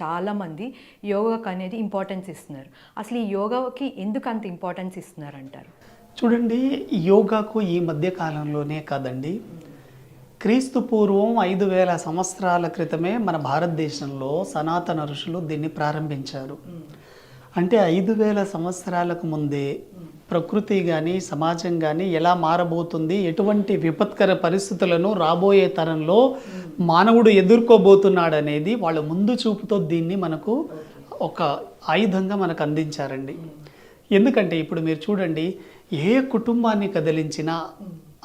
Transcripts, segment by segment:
చాలామంది యోగాకి అనేది ఇంపార్టెన్స్ ఇస్తున్నారు. అసలు ఈ యోగాకి ఎందుకు అంత ఇంపార్టెన్స్ ఇస్తున్నారంటారు? చూడండి, యోగాకు ఈ మధ్య కాలంలోనే కాదండి, క్రీస్తు పూర్వం 5000 సంవత్సరాల క్రితమే మన భారతదేశంలో సనాతన ఋషులు దీన్ని ప్రారంభించారు. అంటే 5000 సంవత్సరాలకు ముందే ప్రకృతి కానీ సమాజం కానీ ఎలా మారబోతుంది, ఎటువంటి విపత్కర పరిస్థితులను రాబోయే తరంలో మానవుడు ఎదుర్కోబోతున్నాడు అనేది వాళ్ళ ముందు చూపుతో దీన్ని మనకు ఒక ఆయుధంగా మనకు అందించారండి. ఎందుకంటే ఇప్పుడు మీరు చూడండి, ఏ కుటుంబాన్ని కదిలించినా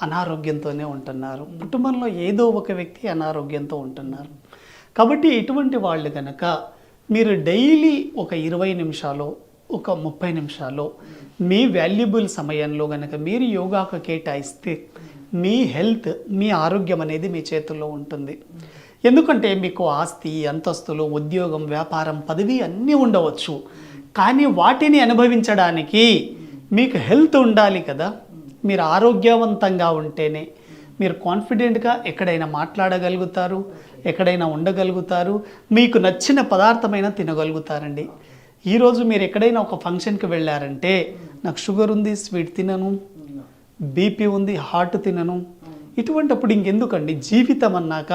అనారోగ్యంతోనే ఉంటున్నారు. కుటుంబంలో ఏదో ఒక వ్యక్తి అనారోగ్యంతో ఉంటున్నారు. కాబట్టి ఇటువంటి వాళ్ళు కనుక మీరు డైలీ ఒక 20 నిమిషాలు, ఒక 30 నిమిషాలు మీ వాల్యుబుల్ సమయంలో కనుక మీరు యోగాకు కేటాయిస్తే మీ హెల్త్, మీ ఆరోగ్యం అనేది మీ చేతుల్లో ఉంటుంది. ఎందుకంటే మీకు ఆస్తి, అంతస్తులు, ఉద్యోగం, వ్యాపారం, పదవి అన్నీ ఉండవచ్చు. కానీ వాటిని అనుభవించడానికి మీకు హెల్త్ ఉండాలి కదా. మీరు ఆరోగ్యవంతంగా ఉంటేనే మీరు కాన్ఫిడెంట్గా ఎక్కడైనా మాట్లాడగలుగుతారు, ఎక్కడైనా ఉండగలుగుతారు, మీకు నచ్చిన పదార్థమైనా తినగలుగుతారండి. ఈరోజు మీరు ఎక్కడైనా ఒక ఫంక్షన్కి వెళ్ళారంటే, నాకు షుగర్ ఉంది, స్వీట్ తినను, బీపీ ఉంది, హార్ట్ తినను, ఇటువంటిప్పుడు ఇంకెందుకండి? జీవితం అన్నాక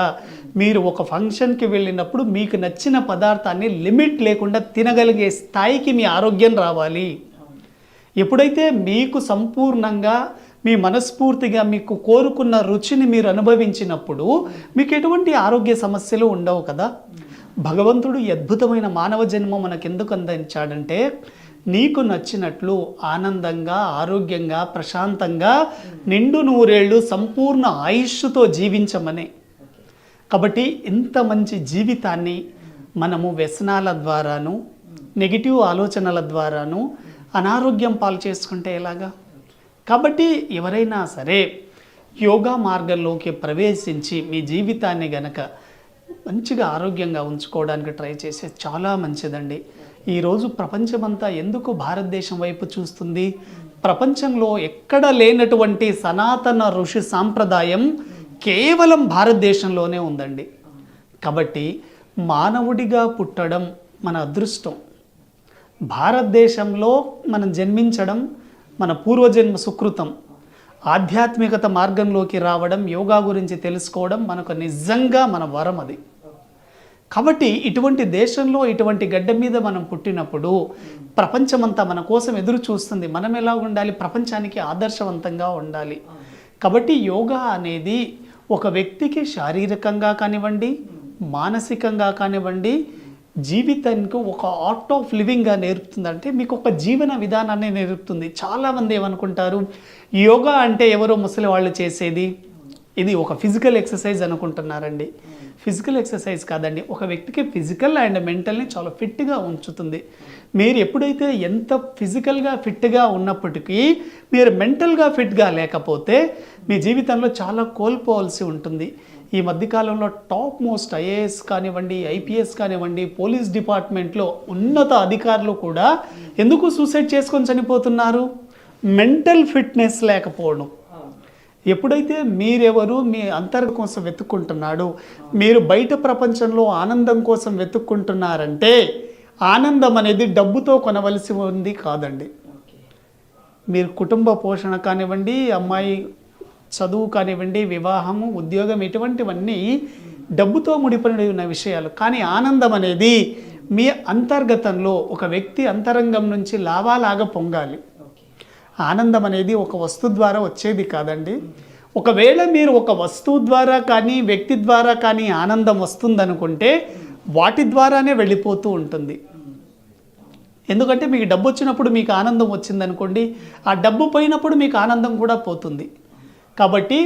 మీరు ఒక ఫంక్షన్కి వెళ్ళినప్పుడు మీకు నచ్చిన పదార్థాన్ని లిమిట్ లేకుండా తినగలిగే స్థాయికి మీ ఆరోగ్యం రావాలి. ఎప్పుడైతే మీకు సంపూర్ణంగా, మీ మనస్ఫూర్తిగా మీకు కోరుకున్న రుచిని మీరు అనుభవించినప్పుడు మీకు ఎటువంటి ఆరోగ్య సమస్యలు ఉండవు కదా. భగవంతుడు ఈ అద్భుతమైన మానవ జన్మ మనకెందుకు అందించాడంటే, నీకు నచ్చినట్లు ఆనందంగా, ఆరోగ్యంగా, ప్రశాంతంగా, నిండు నూరేళ్ళు సంపూర్ణ ఆయుష్తో జీవించమని. కాబట్టి ఇంత మంచి జీవితాన్ని మనము వ్యసనాల ద్వారాను, నెగిటివ్ ఆలోచనల ద్వారాను అనారోగ్యం పాలు చేసుకుంటే ఎలాగా? కాబట్టి ఎవరైనా సరే యోగా మార్గంలోకి ప్రవేశించి మీ జీవితాన్ని గనక మంచిగా ఆరోగ్యంగా ఉంచుకోవడానికి ట్రై చేస్తే చాలా మంచిదండి. ఈరోజు ప్రపంచమంతా ఎందుకు భారతదేశం వైపు చూస్తుంది? ప్రపంచంలో ఎక్కడ లేనటువంటి సనాతన ఋషి సాంప్రదాయం కేవలం భారతదేశంలోనే ఉందండి. కాబట్టి మానవుడిగా పుట్టడం మన అదృష్టం. భారతదేశంలో మనం జన్మించడం మన పూర్వజన్మ సుకృతం. ఆధ్యాత్మికత మార్గంలోకి రావడం, యోగా గురించి తెలుసుకోవడం మనకు నిజంగా మన వరం అది. కాబట్టి ఇటువంటి దేశంలో, ఇటువంటి గడ్డ మీద మనం పుట్టినప్పుడు ప్రపంచమంతా మన కోసం ఎదురు చూస్తుంది. మనం ఎలా ఉండాలి? ప్రపంచానికి ఆదర్శవంతంగా ఉండాలి. కాబట్టి యోగా అనేది ఒక వ్యక్తికి శారీరకంగా కానివ్వండి, మానసికంగా కానివ్వండి, జీవితానికి ఒక ఆర్ట్ ఆఫ్ లివింగ్గా నేర్పుతుంది. అంటే మీకు ఒక జీవన విధానాన్ని నేర్పుతుంది. చాలామంది ఏమనుకుంటారు, యోగా అంటే ఎవరో ముసలి వాళ్ళు చేసేది, ఇది ఒక ఫిజికల్ ఎక్సర్సైజ్ అనుకుంటున్నారండి. ఫిజికల్ ఎక్సర్సైజ్ కాదండి, ఒక వ్యక్తికి ఫిజికల్ అండ్ మెంటల్ని చాలా ఫిట్గా ఉంచుతుంది. మీరు ఎప్పుడైతే ఎంత ఫిజికల్గా ఫిట్గా ఉన్నప్పటికీ మీరు మెంటల్గా ఫిట్గా లేకపోతే మీ జీవితంలో చాలా కోల్పోవాల్సి ఉంటుంది. ఈ మధ్యకాలంలో టాప్ మోస్ట్ ఐఏఎస్ కానివ్వండి, ఐపీఎస్ కానివ్వండి, పోలీస్ డిపార్ట్మెంట్లో ఉన్నత అధికారులు కూడా ఎందుకు సూసైడ్ చేసుకొని చనిపోతున్నారు? మెంటల్ ఫిట్నెస్ లేకపోవడం. ఎప్పుడైతే మీరెవరు, మీ అంతర్గతం కోసం వెతుక్కుంటున్నాడు, మీరు బయట ప్రపంచంలో ఆనందం కోసం వెతుక్కుంటున్నారంటే ఆనందం అనేది డబ్బుతో కొనవలసి ఉంది కాదండి. మీరు కుటుంబ పోషణ కానివ్వండి, అమ్మాయి చదువు కానివ్వండి, వివాహము, ఉద్యోగం, ఇటువంటివన్నీ డబ్బుతో ముడిపడి ఉన్న విషయాలు. కానీ ఆనందం అనేది మీ అంతర్గతంలో ఒక వ్యక్తి అంతరంగం నుంచి లావాలాగా పొంగాలి. ఆనందం అనేది ఒక వస్తువు ద్వారా వచ్చేది కాదండి. ఒకవేళ మీరు ఒక వస్తువు ద్వారా కానీ, వ్యక్తి ద్వారా కానీ ఆనందం వస్తుందనుకుంటే వాటి ద్వారానే వెళ్ళిపోతూ ఉంటుంది. ఎందుకంటే మీకు డబ్బు వచ్చినప్పుడు మీకు ఆనందం వచ్చిందనుకోండి, ఆ డబ్బు పోయినప్పుడు మీకు ఆనందం కూడా పోతుంది. కాబట్టి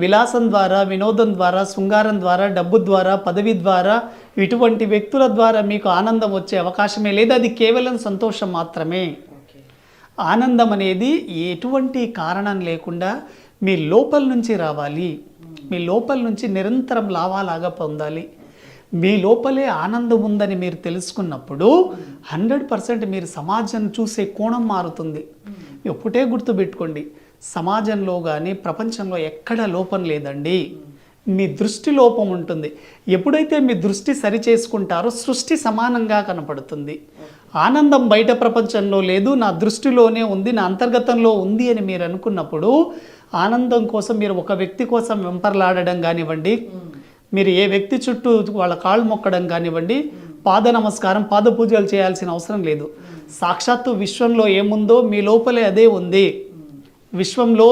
విలాసం ద్వారా, వినోదం ద్వారా, శృంగారం ద్వారా, డబ్బు ద్వారా, పదవి ద్వారా, ఇటువంటి వ్యక్తుల ద్వారా మీకు ఆనందం వచ్చే అవకాశమే లేదు. అది కేవలం సంతోషం మాత్రమే. ఆనందం అనేది ఎటువంటి కారణం లేకుండా మీ లోపల నుంచి రావాలి. మీ లోపల నుంచి నిరంతరం లావాలాగా పొందాలి. మీ లోపలే ఆనందం ఉందని మీరు తెలుసుకున్నప్పుడు 100% మీరు సమాజం చూసే కోణం మారుతుంది. ఒకటే గుర్తుపెట్టుకోండి, సమాజంలో కానీ ప్రపంచంలో ఎక్కడ లోపం లేదండి. మీ దృష్టి లోపం ఉంటుంది. ఎప్పుడైతే మీ దృష్టి సరి చేసుకుంటారో సృష్టి సమానంగా కనపడుతుంది. ఆనందం బయట ప్రపంచంలో లేదు, నా దృష్టిలోనే ఉంది, నా అంతర్గతంలో ఉంది అని మీరు అనుకున్నప్పుడు ఆనందం కోసం మీరు ఒక వ్యక్తి కోసం వెంపర్లాడడం కానివ్వండి, మీరు ఏ వ్యక్తి చుట్టూ వాళ్ళ కాళ్ళు మొక్కడం కానివ్వండి, పాద నమస్కారం పాద పూజలు చేయాల్సిన అవసరం లేదు. సాక్షాత్తు విశ్వంలో ఏముందో మీ లోపలే అదే ఉంది. విశ్వంలో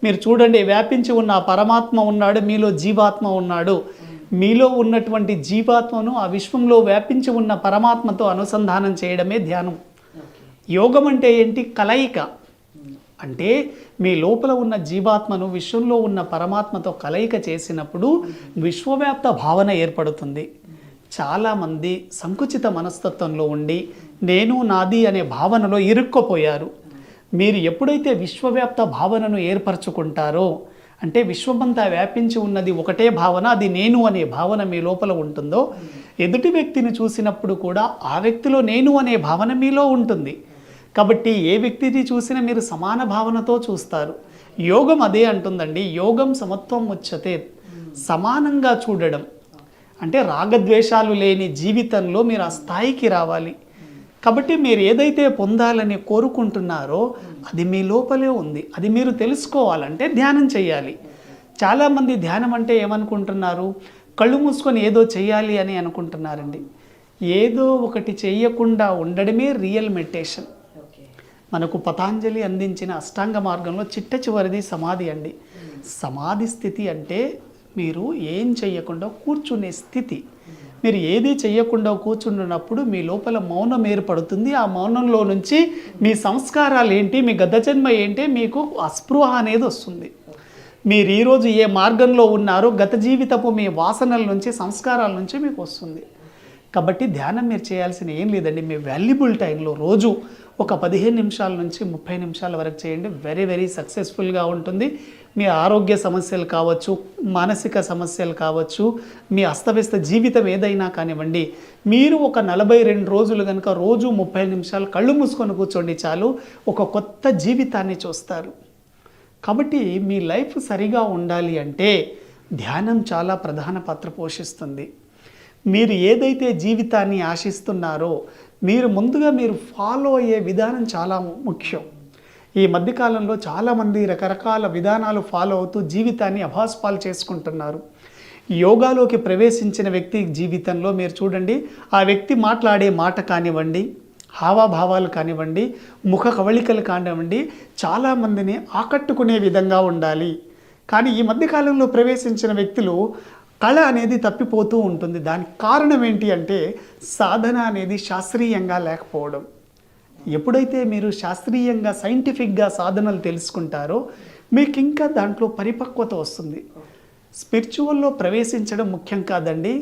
మీరు చూడండి, వ్యాపించి ఉన్న ఆ పరమాత్మ ఉన్నాడు, మీలో జీవాత్మ ఉన్నాడు. మీలో ఉన్నటువంటి జీవాత్మను ఆ విశ్వంలో వ్యాపించి ఉన్న పరమాత్మతో అనుసంధానం చేయడమే ధ్యానం. యోగం అంటే ఏంటి? కలయిక. అంటే మీ లోపల ఉన్న జీవాత్మను విశ్వంలో ఉన్న పరమాత్మతో కలయిక చేసినప్పుడు విశ్వవ్యాప్త భావన ఏర్పడుతుంది. చాలామంది సంకుచిత మనస్తత్వంలో ఉండి నేను నాది అనే భావనలో ఇరుక్కుపోయారు. మీరు ఎప్పుడైతే విశ్వవ్యాప్త భావనను ఏర్పరచుకుంటారో, అంటే విశ్వమంతా వ్యాపించి ఉన్నది ఒకటే భావన, అది నేను అనే భావన మీ లోపల ఉంటుందో, ఎదుటి వ్యక్తిని చూసినప్పుడు కూడా ఆ వ్యక్తిలో నేను అనే భావన మీలో ఉంటుంది. కాబట్టి ఏ వ్యక్తిని చూసినా మీరు సమాన భావనతో చూస్తారు. యోగం అదే అంటుందండి. యోగం సమత్వం ఉచ్యతే, సమానంగా చూడడం. అంటే రాగద్వేషాలు లేని జీవితంలో మీరు ఆ స్థాయికి రావాలి. కాబట్టి మీరు ఏదైతే పొందాలని కోరుకుంటున్నారో అది మీ లోపలే ఉంది. అది మీరు తెలుసుకోవాలంటే ధ్యానం చేయాలి. చాలామంది ధ్యానం అంటే ఏమనుకుంటున్నారు? కళ్ళు మూసుకొని ఏదో చేయాలి అని అనుకుంటున్నారండి. ఏదో ఒకటి చేయకుండా ఉండడమే రియల్ మెడిటేషన్. మనకు పతాంజలి అందించిన అష్టాంగ మార్గంలో చిట్ట చివరిది సమాధి అండి. సమాధి స్థితి అంటే మీరు ఏం చేయకుండా కూర్చునే స్థితి. మీరు ఏది చేయకుండా కూర్చున్నప్పుడు మీ లోపల మౌనం ఏర్పడుతుంది. ఆ మౌనంలో నుంచి మీ సంస్కారాలు ఏంటి, మీ గత జన్మ ఏంటి, మీకు అస్పృహ అనేది వస్తుంది. మీరు ఈరోజు ఏ మార్గంలో ఉన్నారో గత జీవితపు మీ వాసనల నుంచి, సంస్కారాల నుంచి మీకు వస్తుంది. కాబట్టి ధ్యానం మీరు చేయాల్సిన ఏం లేదండి. మీ వాల్యుబుల్ టైంలో రోజు ఒక 15 నిమిషాల నుంచి 30 నిమిషాల వరకు చేయండి. వెరీ వెరీ సక్సెస్ఫుల్గా ఉంటుంది. మీ ఆరోగ్య సమస్యలు కావచ్చు, మానసిక సమస్యలు కావచ్చు, మీ అస్తవ్యస్త జీవితం ఏదైనా కానివ్వండి, మీరు ఒక 42 రోజులు కనుక రోజు 30 నిమిషాలు కళ్ళు మూసుకొని కూర్చోండి చాలు, ఒక కొత్త జీవితాన్ని చూస్తారు. కాబట్టి మీ లైఫ్ సరిగా ఉండాలి అంటే ధ్యానం చాలా ప్రధాన పాత్ర పోషిస్తుంది. మీరు ఏదైతే జీవితాన్ని ఆశిస్తున్నారో మీరు ముందుగా మీరు ఫాలో అయ్యే విధానం చాలా ముఖ్యం. ఈ మధ్యకాలంలో చాలామంది రకరకాల విధానాలు ఫాలో అవుతూ జీవితాన్ని అభాస్పాలు చేసుకుంటున్నారు. యోగాలోకి ప్రవేశించిన వ్యక్తి జీవితంలో మీరు చూడండి, ఆ వ్యక్తి మాట్లాడే మాట కానివ్వండి, హావభావాలు కానివ్వండి, ముఖ కవళికలు కానివ్వండి, చాలామందిని ఆకట్టుకునే విధంగా ఉండాలి. కానీ ఈ మధ్యకాలంలో ప్రవేశించిన వ్యక్తులు కళ అనేది తప్పిపోతూ ఉంటుంది. దానికి కారణం ఏంటి అంటే సాధన అనేది శాస్త్రీయంగా లేకపోవడం. ఎప్పుడైతే మీరు శాస్త్రీయంగా సైంటిఫిక్గా సాధనలు తెలుసుకుంటారో మీకు ఇంకా దాంట్లో పరిపక్వత వస్తుంది. స్పిరిచువల్లో ప్రవేశించడం ముఖ్యం కాదండి,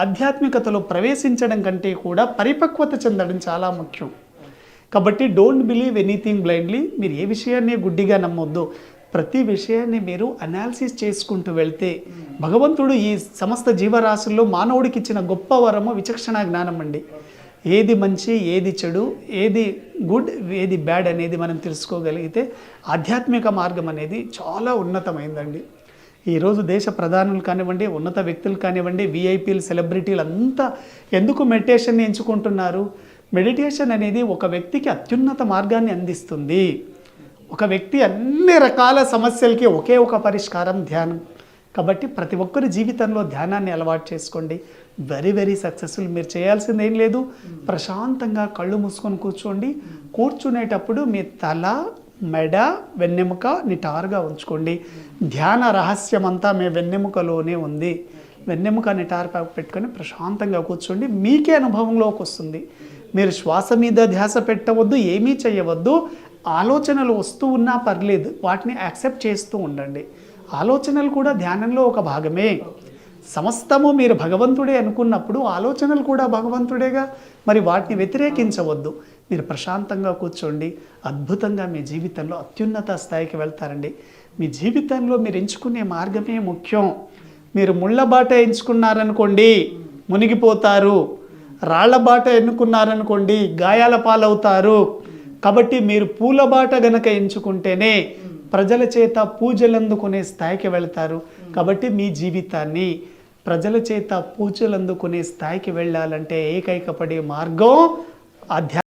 ఆధ్యాత్మికతలో ప్రవేశించడం కంటే కూడా పరిపక్వత చెందడం చాలా ముఖ్యం. కాబట్టి డోంట్ బిలీవ్ ఎనీథింగ్ బ్లైండ్లీ. మీరు ఏ విషయాన్ని గుడ్డిగా నమ్మొద్దు. ప్రతి విషయాన్ని మీరు అనాలిసిస్ చేసుకుంటూ వెళ్తే భగవంతుడు ఈ సమస్త జీవరాశుల్లో మానవుడికి ఇచ్చిన గొప్ప వరము విచక్షణ జ్ఞానం అండి. ఏది మంచి, ఏది చెడు, ఏది గుడ్, ఏది బ్యాడ్ అనేది మనం తెలుసుకోగలిగితే ఆధ్యాత్మిక మార్గం అనేది చాలా ఉన్నతమైందండి. ఈరోజు దేశ ప్రధానులు కానివ్వండి, ఉన్నత వ్యక్తులు కానివ్వండి, విఐపీలు, సెలబ్రిటీలు అంతా ఎందుకు మెడిటేషన్ని ఎంచుకుంటున్నారు? మెడిటేషన్ అనేది ఒక వ్యక్తికి అత్యున్నత మార్గాన్ని అందిస్తుంది. ఒక వ్యక్తి అన్ని రకాల సమస్యలకి ఒకే ఒక పరిష్కారం ధ్యానం. కాబట్టి ప్రతి ఒక్కరి జీవితంలో ధ్యానాన్ని అలవాటు చేసుకోండి. Very very successful. మీరు చేయాల్సింది ఏం లేదు, ప్రశాంతంగా కళ్ళు మూసుకొని కూర్చోండి. కూర్చునేటప్పుడు మీ తల, మెడ, వెన్నెముక నిటారుగా ఉంచుకోండి. ధ్యాన రహస్యం అంతా మీ వెన్నెముకలోనే ఉంది. వెన్నెముక నిటారు పెట్టుకొని ప్రశాంతంగా కూర్చోండి. మీకే అనుభవంలోకి వస్తుంది. మీరు శ్వాస మీద ధ్యాస పెట్టవద్దు, ఏమీ చేయవద్దు. ఆలోచనలు వస్తూ ఉన్నా పర్లేదు, వాటిని యాక్సెప్ట్ చేస్తూ ఉండండి. ఆలోచనలు కూడా ధ్యానంలో ఒక భాగమే. సమస్తము మీరు భగవంతుడే అనుకున్నప్పుడు ఆలోచనలు కూడా భగవంతుడేగా, మరి వాటిని వ్యతిరేకించవద్దు. మీరు ప్రశాంతంగా కూర్చోండి. అద్భుతంగా మీ జీవితంలో అత్యున్నత స్థాయికి వెళ్తారండి. మీ జీవితంలో మీరు ఎంచుకునే మార్గమే ముఖ్యం. మీరు ముళ్ళ బాట ఎంచుకున్నారనుకోండి మునిగిపోతారు, రాళ్ల బాట ఎన్నుకున్నారనుకోండి గాయాల పాలవుతారు. కాబట్టి మీరు పూల బాట గనక ఎంచుకుంటేనే ప్రజల చేత పూజలందుకునే స్థాయికి వెళ్తారు. కాబట్టి మీ జీవితాన్ని ప్రజల చేత పూజలు అందుకునే స్థాయికి వెళ్ళాలంటే ఏకైక పడే మార్గం ఆధ్యాత్మిక